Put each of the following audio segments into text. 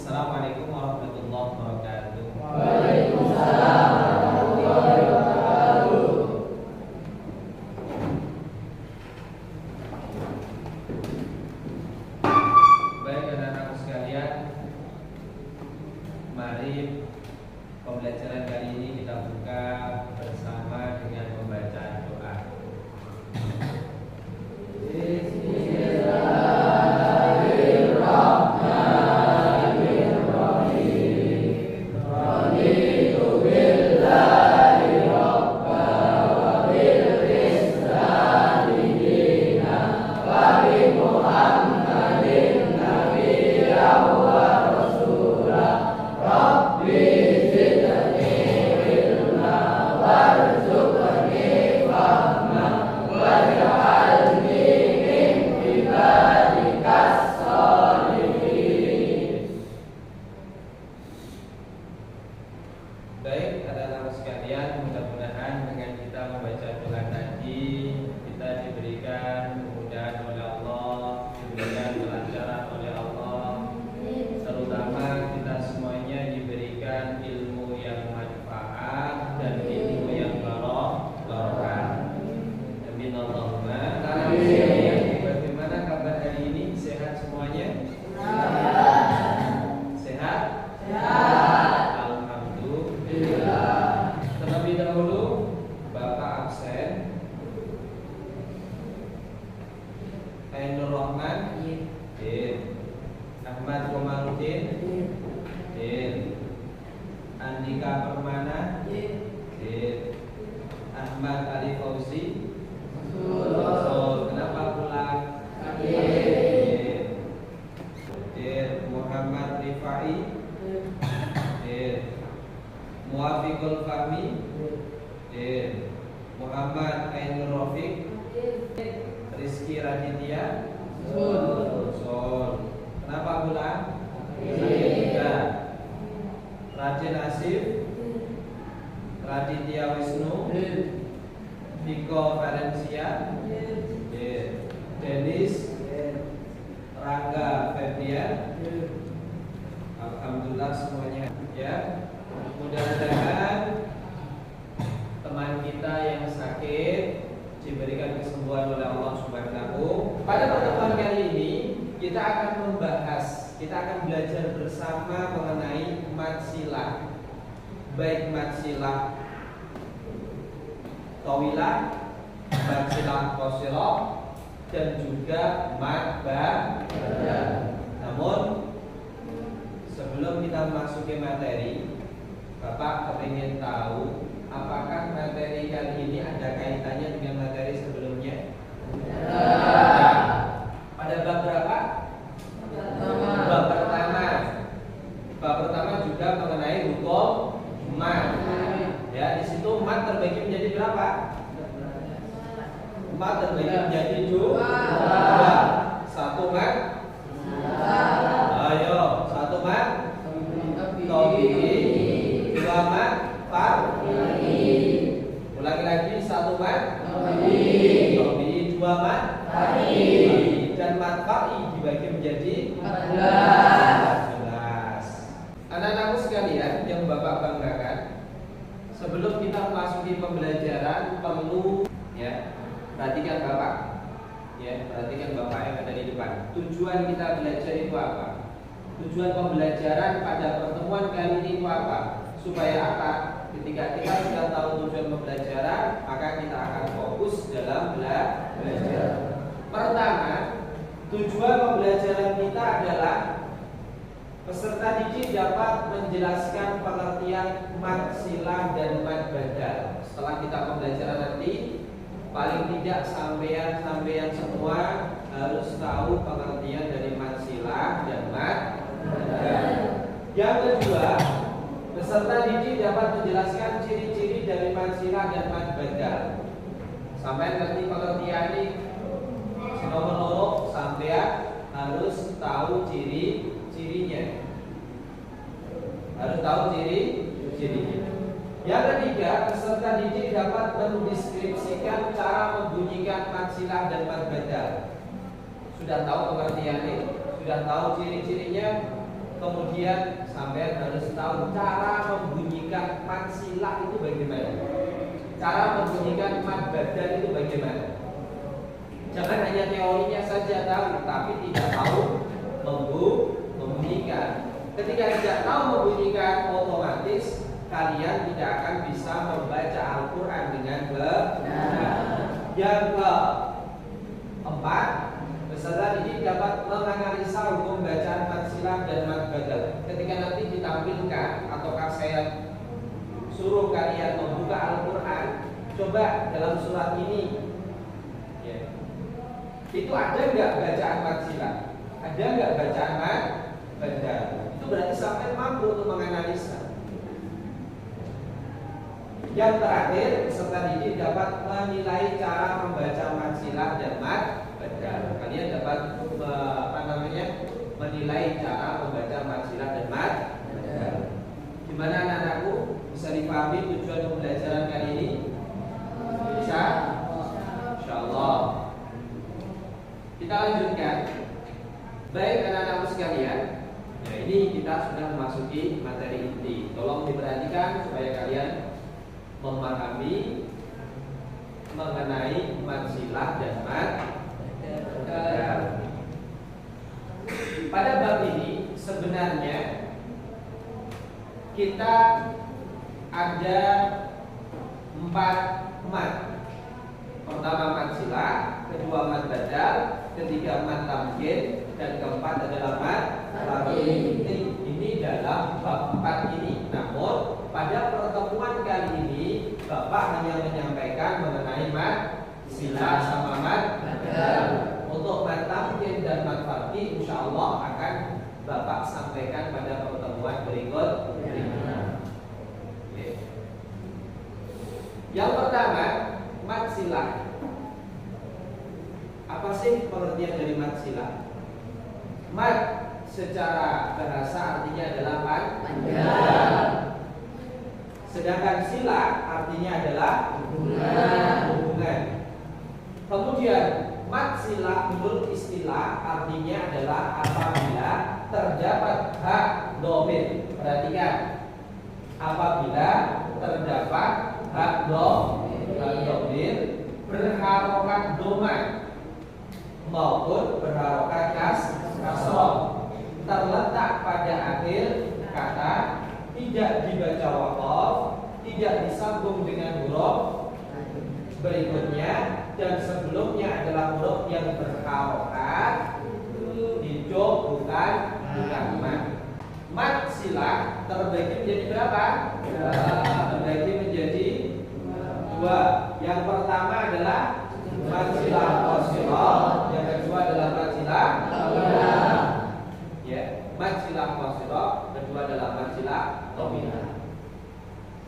Assalamualaikum warahmatullahi wabarakatuh. Waalaikumsalam warahmatullahi wabarakatuh. Baik anak-anak sekalian, mari pembelajaran kali ini kita buka bersama dengan pembacaan doa. Baik anak-anak sekalian, mudah-mudahan dengan kita membaca doa tadi kita diberikan kemudahan oleh Allah, diberikan kelancaran oleh Allah, terutama kita semuanya diberikan ilmu yang manfaat dan ilmu yang barokah. Amin Allahumma amin. Bagaimana kabar hari ini? Sehat semuanya? Sehat? Terlebih dahulu Bapak absen. Ainur Rahman, Ahmad Komarudin, Andika Permana, Ahmad Ali Fauzi. Kenapa pulang? Muhammad Rifai, Muafiqul Fahmi, Muhammad Ainur Rafiq, Rizky Raditya, Kenapa pulang? Sakit juga. Raden Asif, Raditya Wisnu, Viko Valencia, Dennis, Rangga Febrian. Alhamdulillah semuanya ya. Mudah-mudahan teman kita yang sakit diberikan kesembuhan oleh Allah Subhanahu. Pada pertemuan kali ini kita akan membahas, kita akan belajar bersama mengenai mad silah. Baik mad silah tawilah, mad silah qasirah, dan juga mad badah. Namun sebelum kita memasuki materi, Bapak kepingin tahu apakah materi kali ini ada kaitannya dengan materi sebelumnya? Pada bab berapa? Bab pertama. Bab pertama juga mengenai hukum mad. Ya, di situ mad terbagi menjadi berapa? 4 terbagi menjadi 2. 1 mad. Ayo, 1 mad tabi'i, 2 mad far'i. Ulangi lagi, 1 mad tabi'i, 2 mad far'i, dan mad far'i dibagi menjadi 14. Anak-anakku sekalian yang Bapak banggakan, sebelum kita memasuki pembelajaran perlu ya perhatikan Bapak. Ya, perhatikan Bapak yang ada di depan. Tujuan kita belajar itu apa? Tujuan pembelajaran pada pertemuan kali ini itu apa? Supaya apa? Ketika kita sudah tahu tujuan pembelajaran, maka kita akan fokus dalam belajar. Pertama, tujuan pembelajaran kita adalah peserta didik dapat menjelaskan pengertian mad silah dan mad badal. Setelah kita pembelajaran nanti, paling tidak sampean semua harus tahu pengertian dari mad silah dan mad badal. Yang kedua, peserta didik dapat menjelaskan ciri-ciri dari mad silah dan mad badal. Sampai ngerti pengertian ini, nomor sampean harus tahu ciri-cirinya. Harus tahu ciri-cirinya. Yang ketiga, peserta didik dapat mendeskripsikan cara membunyikan mad silah dan mad badal. Sudah tahu pengertiannya, sudah tahu ciri-cirinya, Kemudian sampai harus tahu cara membunyikan mad silah itu bagaimana. Cara membunyikan mad badal itu bagaimana. Jangan hanya teorinya saja tahu, tapi tidak tahu membunyikan. Ketika tidak tahu membunyikan, otomatis kalian tidak akan bisa membaca Al-Quran dengan benar. Yang keempat, peserta ini dapat menganalisa hukum bacaan mad silah dan mad badal. Ketika nanti ditampilkan ataukah saya suruh kalian membuka Al-Quran, coba dalam surat ini, ya, itu ada nggak bacaan mad silah? Ada nggak bacaan mad badal? Itu berarti sampai mampu untuk menganalisa. Yang terakhir, peserta didik dapat menilai cara membaca mad silah dan mad badal. Kalian dapat menilai cara membaca mad silah dan mad badal. Gimana anak-anakku? Bisa dipahami tujuan pembelajaran kali ini? Bisa? Insyaallah. Kita lanjutkan. Baik anak-anakku sekalian, ya ini kita sudah memasuki materi inti. Tolong diperhatikan supaya kalian memahami mengenai mad silah dan mad badal. Pada bab ini sebenarnya kita ada 4 mad. Pertama mad silah, kedua mad badal, ketiga mad tamkin, dan keempat adalah mad tarqiq. Ini dalam bab 4 ini. Namun pada pertemuan kali ini Bapak hanya menyampaikan mengenai mad silah sama mad badal. Untuk mad tamkin dan mad tarqiq insyaallah akan Bapak sampaikan pada pertemuan berikutnya. Yang pertama, mad silah. Apa sih pengertian dari mad silah? Mad secara bahasa artinya adalah panjang. Sedangkan silah artinya adalah hubungan. Kemudian mad silah menurut istilah artinya adalah apabila terdapat hak dhamir. Perhatikan, apabila terdapat hak dhamir berharokat doma maupun berharokat kasroh, terletak pada akhir kata, tidak dibaca waqaf, tidak disambung dengan huruf berikutnya, dan sebelumnya adalah huruf yang berharokat, hijau bukan mad. Mad silah terbagi menjadi berapa? Terbagi menjadi 2. Yang pertama adalah mad silah qasirah, yang kedua adalah mad silah thawilah. Ya, mad silah qasirah, kedua adalah mad silah thawilah.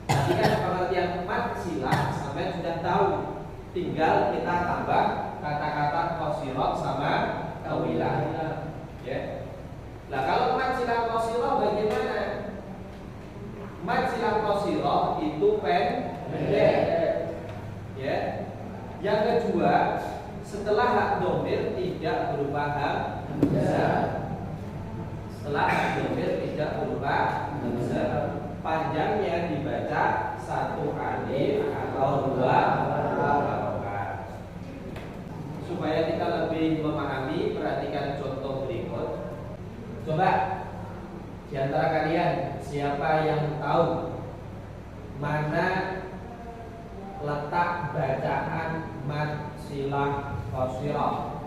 Tadi kan pengertian mad silah sampai sudah tahu. Tinggal kita tambah kata-kata qasirah sama thawilah. Ya. Nah, kalau mad silah qasirah bagaimana? Mad silah qasirah itu pendek. Ya. Yang kedua, setelah hak dhamir tidak berupa hamzah. Setelah hak dhamir tidak berupa hamzah, panjangnya dibaca 1 alif atau 2 harokat. Supaya kita lebih memahami, perhatikan contoh berikut. Coba di antara kalian siapa yang tahu mana letak bacaan mad silah qasirah?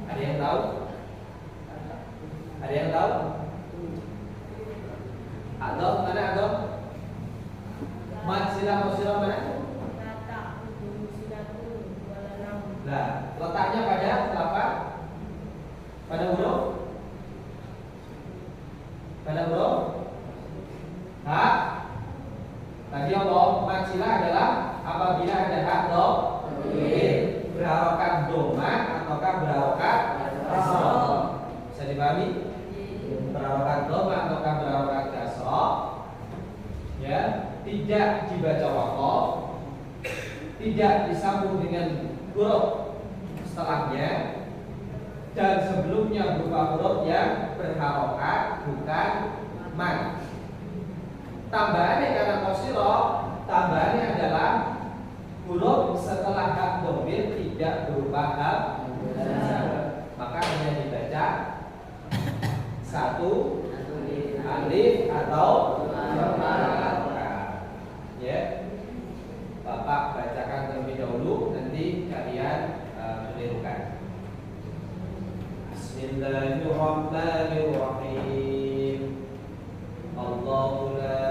Ada yang tahu? Ada yang tahu? Adam, mana Adam? Mad silah qasirah mana? Nah, letaknya pada apa? Pada huruf? Pada huruf? Ha? Tadi Allah mad silah adalah apabila ada hak dhamir berharokat doma ataukah berharokat kasroh. Bisa dipahami? Berharokat doma ataukah berharokat kasroh. Ya, tidak dibaca waqaf, tidak disambung dengan huruf setelahnya, dan sebelumnya berupa huruf yang berharokat, bukan mad. Tambahannya karena qasira, tambahannya adalah huruf setelah hak dhamir tidak berupa hamzah. Maka hanya dibaca satu alif atau ya. Bapak bacakan terlebih dahulu, nanti kalian menirukan. Bismillahirrahmanirrahim. Allahu la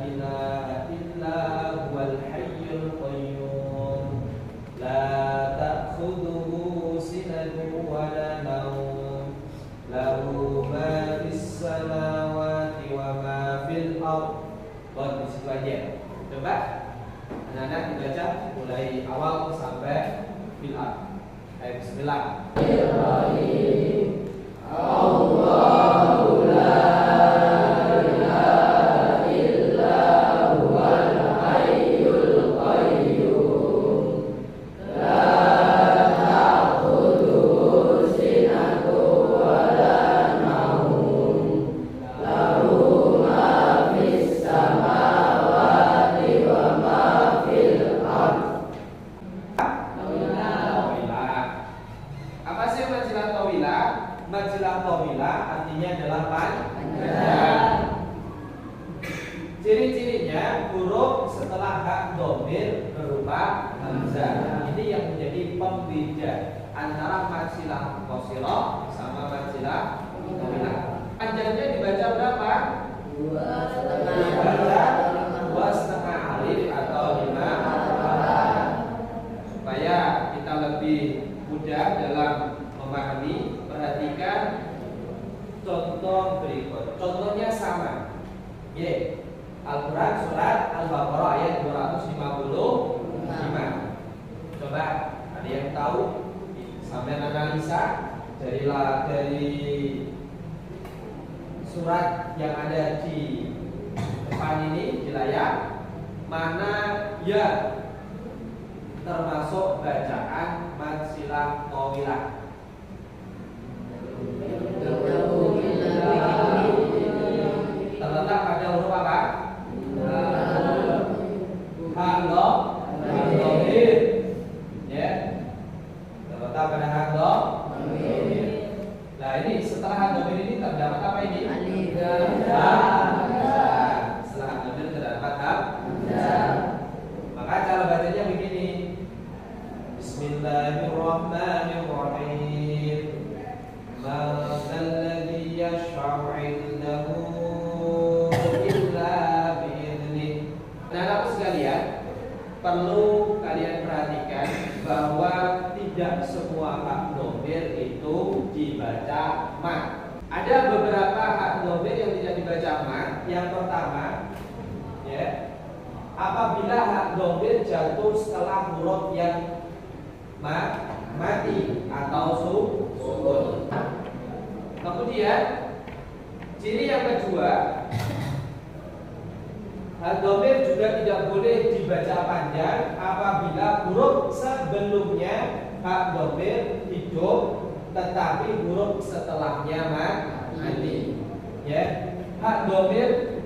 ilaha illa huwal hayyul qayyum. La ta'khudhuhu sinatun wa la nawm. Lahu ma fis samawati wa ma fil ardh. Buat disitu aja. Coba anak-anak dibaca mulai awal sampai fil ardh. Ayo bismillah. Allahu la ilaha illa huwal hayyul qayyum. La ta'khudhuhu sinatun wa la nawm. Lahu ma fis samawati wa ma fil ardh. Apa sih majilah tawilah? Majilah tawilah artinya adalah panjang. Ciri-cirinya huruf setelah hak dhamir berupa hamzah. Ini yang menjadi pembeda antara majilah qasira sama majilah tawilah. Panjangnya dibaca berapa? Dibaca 2,5 alif atau 5 supaya kita lebih mudah dalam memahami. Perhatikan contoh berikut. Contohnya sama. Al-Quran surat Al-Baqarah ayat 255. Coba ada yang tahu? Sampai analisa dari surat yang ada di depan ini di layar, mana ya termasuk bacaan majilah tawilah. Terletak pada huruf apa? Hak dhamir. Ya. Terletak pada hak dhamir. Nah, ini setelah hak dhamir ini terdapat apa ini? Hamzah. Setelah hak dhamir terdapat hamzah. Maka cara bacanya begini. Bismillahirrahmanirrahim. Man alladhi yashfa'u 'indahu illa bi'idhnih. Nah, sekalian, perlu kalian perhatikan bahwa tidak semua hak dhamir itu dibaca mad. Ada beberapa hak dhamir yang tidak dibaca mad. Yang pertama, ya, apabila hak dhamir jatuh setelah huruf yang mati atau sukun. Kemudian ciri yang kedua, hak dhamir juga tidak boleh dibaca panjang apabila huruf sebelumnya hak dhamir hidup tetapi huruf setelahnya mati. Ya, hak dhamir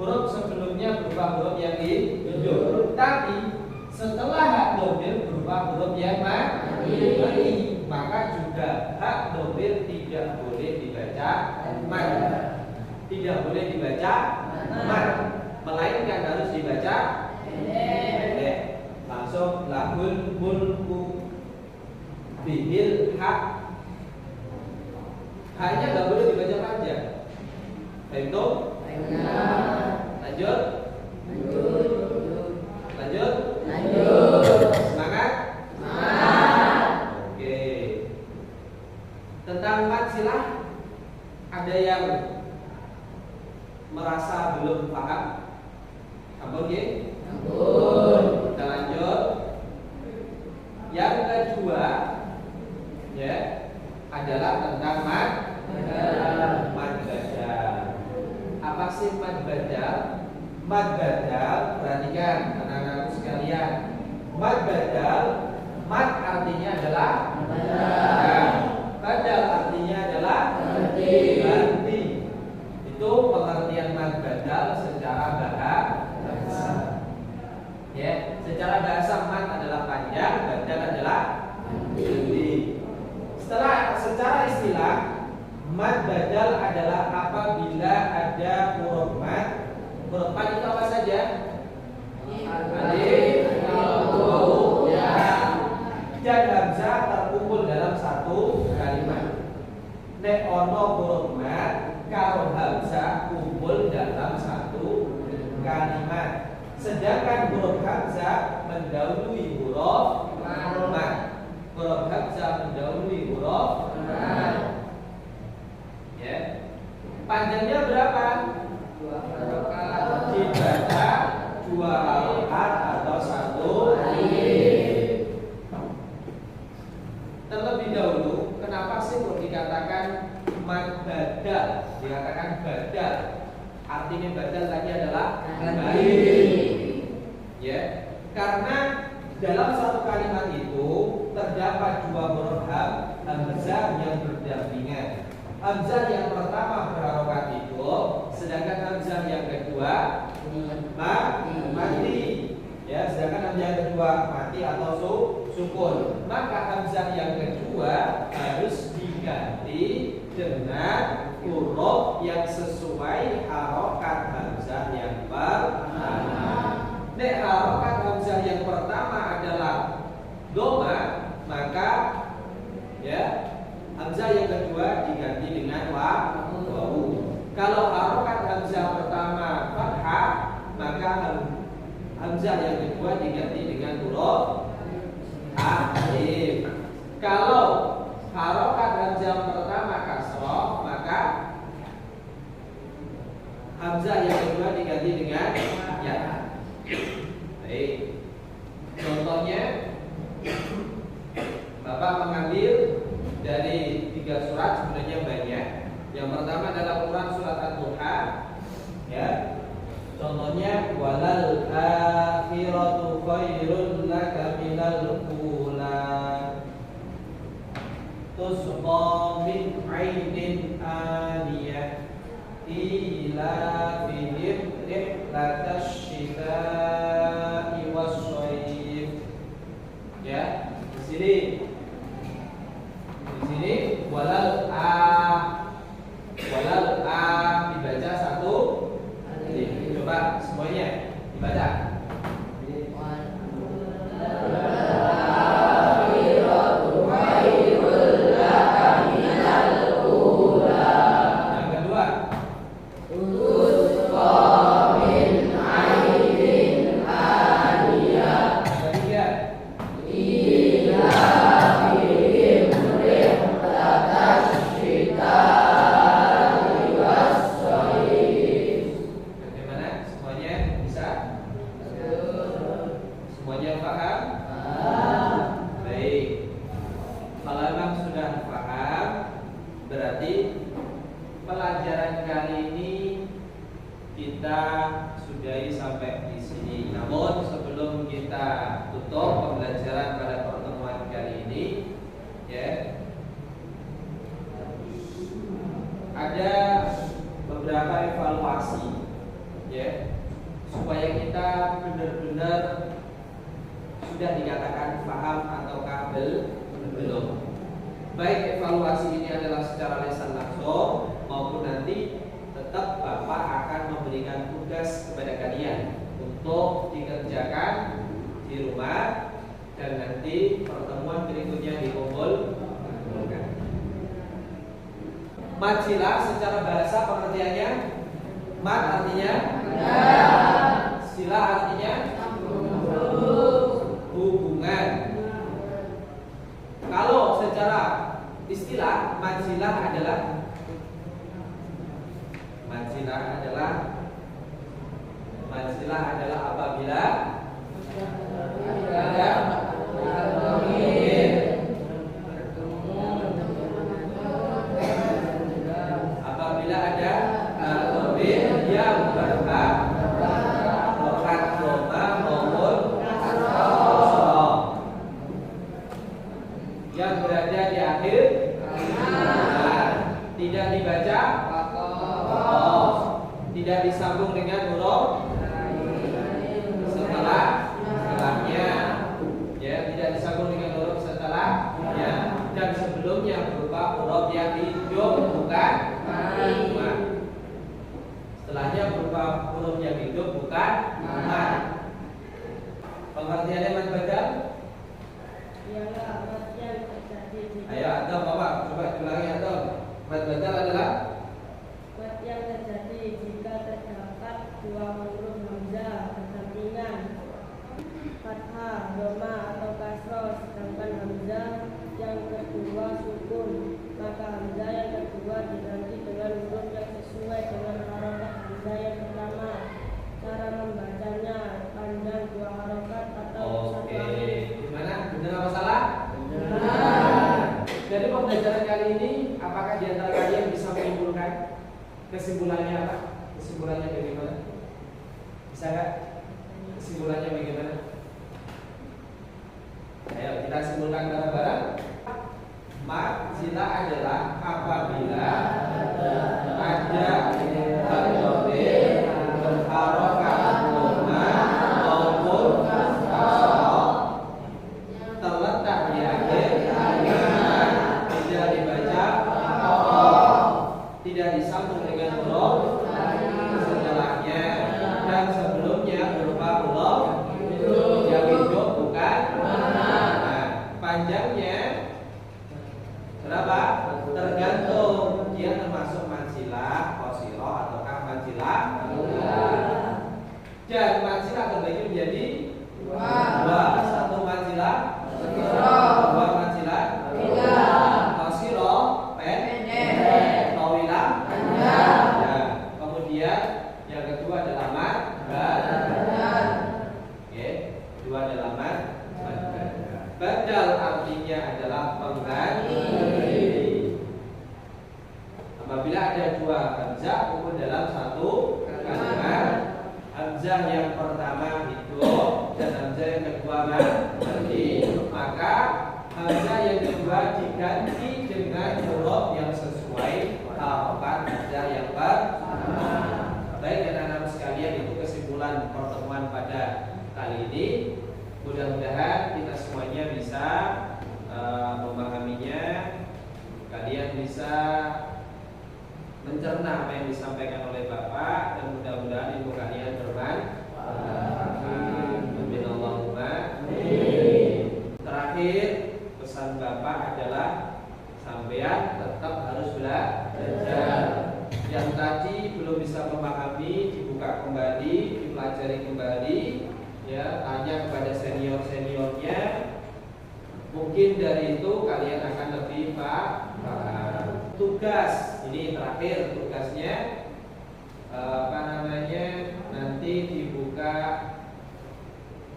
huruf sebelumnya berupa huruf yang hidup, tapi setelah hak dhamir berupa huruf yang mati, maka juga hak dhamir tidak boleh dibaca mad. Tidak boleh dibaca mad, melainkan harus dibaca pendek. Langsung lahul mulku bihil hak. Haknya nggak boleh dibaca panjang. Itu lanjut. Semangat. Oke. Tentang majilah, ada yang merasa belum paham? Ampun, kita lanjut. Yang kedua, ya, adalah tentang mad badal. Apa sih mad badal? Mad badal, perhatikan anak-anakku sekalian. Mad badal Mat artinya adalah badal artinya adalah ganti. Itu pengertian mat badal secara bahasa. Ya, secara bahasa mat adalah panjang, badal adalah ganti. Secara istilah, mat badal adalah apabila ada huruf mat. Huruf mat itu apa saja? Alif, waw, ya, dan hamzah terkumpul dalam satu kalimat. Nek ono huruf mat karo hamzah kumpul dalam satu kalimat. Sedangkan huruf hamzah mendahului huruf mat. Huruf hamzah mendahului huruf mat. Ya. Panjangnya berapa? 2 harokat. Dibaca 2 harokat atau 1 alif. Terlebih dahulu, kenapa sih kok dikatakan mat badal? Dikatakan badal. Artinya badal tadi adalah ganti. Ya, karena dalam satu kalimat itu terdapat 2 huruf hamzah yang berdampingan. Hamzah yang pertama berharokat itu, sedangkan hamzah yang kedua mati. Ya, sedangkan hamzah yang kedua mati atau sukun. Maka hamzah yang kedua harus diganti dengan huruf yang sesuai harokat hamzah yang pertama. Nek harokat hamzah yang pertama adalah doma, maka ya hamzah yang kedua diganti dengan wawu. Kalau harokat hamzah pertama fathah, maka hamzah yang kedua diganti dengan huruf alif. Kalau harokat hamzah pertama kasroh, maka hamzah yang kedua diganti dengan ya. Baik. Contohnya, Bapak mengambil dari 3 surat, sebenarnya banyak. Yang pertama adalah Quran surat Ad-Duha. Ya. Contohnya, walal akhiratu khairul laka minal ula. Tusqa min 'ainin aniyah ila fihim rihlatash shita'i was-shayf. Ya, di sini walal a dibaca 1 alif. Coba semuanya dibaca. Mat silah secara bahasa pengertiannya, mat artinya silah artinya hubungan. Kalau secara istilah mat silah adalah apabila ada yang berharokat doma maupun kasroh. tidak dibaca qaf, tidak disambung dengan huruf setelahnya, ya, tidak disambung dengan huruf setelahnya, dan sebelumnya berupa huruf yang hidup bukan mad. Setelahnya berupa huruf yang hidup bukan mad. Pengertiannya mad badal? Ialah mad yang terjadi jika Ayo Adam, Bapak, coba diulangi Adam. Mad badal adalah mad yang terjadi jika terdapat dua huruf hamzah bersampingan, fathah, dhamma atau kasroh, sedangkan hamzah yang kedua sukun, maka hamzah yang kedua diganti dengan huruf yang sesuai dengan harokat hamzah yang pertama. Cara membacanya panjang dua harokat atau satu alif. Gimana? Benar apa salah? Jadi pembelajaran kali ini, apakah di antara kalian bisa menyimpulkan kesimpulannya apa? Kesimpulannya bagaimana? Bisa nggak? Kesimpulannya bagaimana? Ayo kita simpulkan bareng-bareng. Mad zila adalah apabila ada takdir harokat dhamma maupun kasroh terletak di akhir kalimat, tidak dibaca qaf, tidak disambung dengan huruf setelahnya, dan sebelumnya berupa huruf yang hidup bukan mad. Panjangnya berapa? Tergantung dia termasuk mansilah, qasilah ataukah mansilah. Dan mansilah terbagi menjadi dua, satu mansilah, dua mansilah, qasilah pendek, tawilah panjang. Kemudian yang kedua adalah mad badal. Oke, kedua adalah mad badal. Badal artinya adalah pengganti. Apabila ada dua hamzah kumpul dalam satu kalimat, hamzah yang pertama hidup dan hamzah yang kedua mati, maka hamzah yang kedua diganti dengan huruf yang sesuai harokat hamzah yang pertama. Baik anak-anak sekalian, itu kesimpulan pertemuan pada kali ini. Mudah-mudahan kita semuanya bisa memahaminya. Kalian bisa mencerna apa yang disampaikan oleh Bapak, dan mudah-mudahan ilmu kalian bermanfaat. Amin Allahumma amin. Terakhir, pesan Bapak adalah sampean tetap harus belajar. Yang tadi belum bisa memahami, dibuka kembali, dipelajari kembali, ya, tanya kepada senior-seniornya. Mungkin dari itu kalian akan lebih paham. Tugas ini terakhir, tugasnya nanti dibuka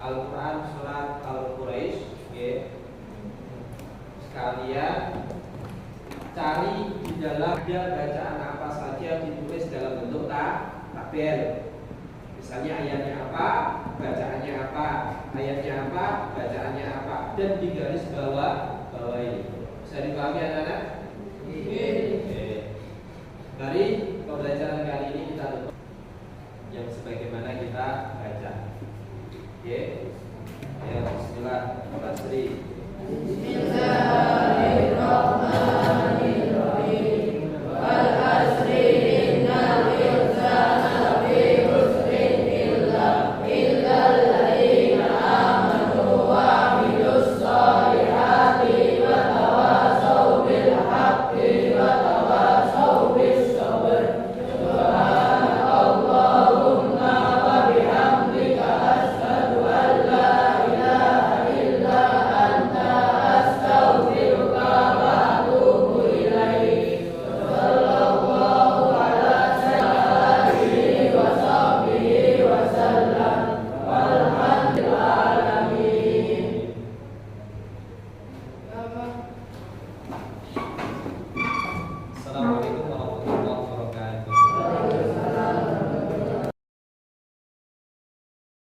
Al-Quran surat Al-Quraisy, ya. Sekalian cari di dalam bacaan apa saja ditulis dalam bentuk tabel. Misalnya ayatnya apa, bacaannya apa, ayatnya apa, bacaannya apa, dan di garis bawahi. Bisa dipahami anak-anak?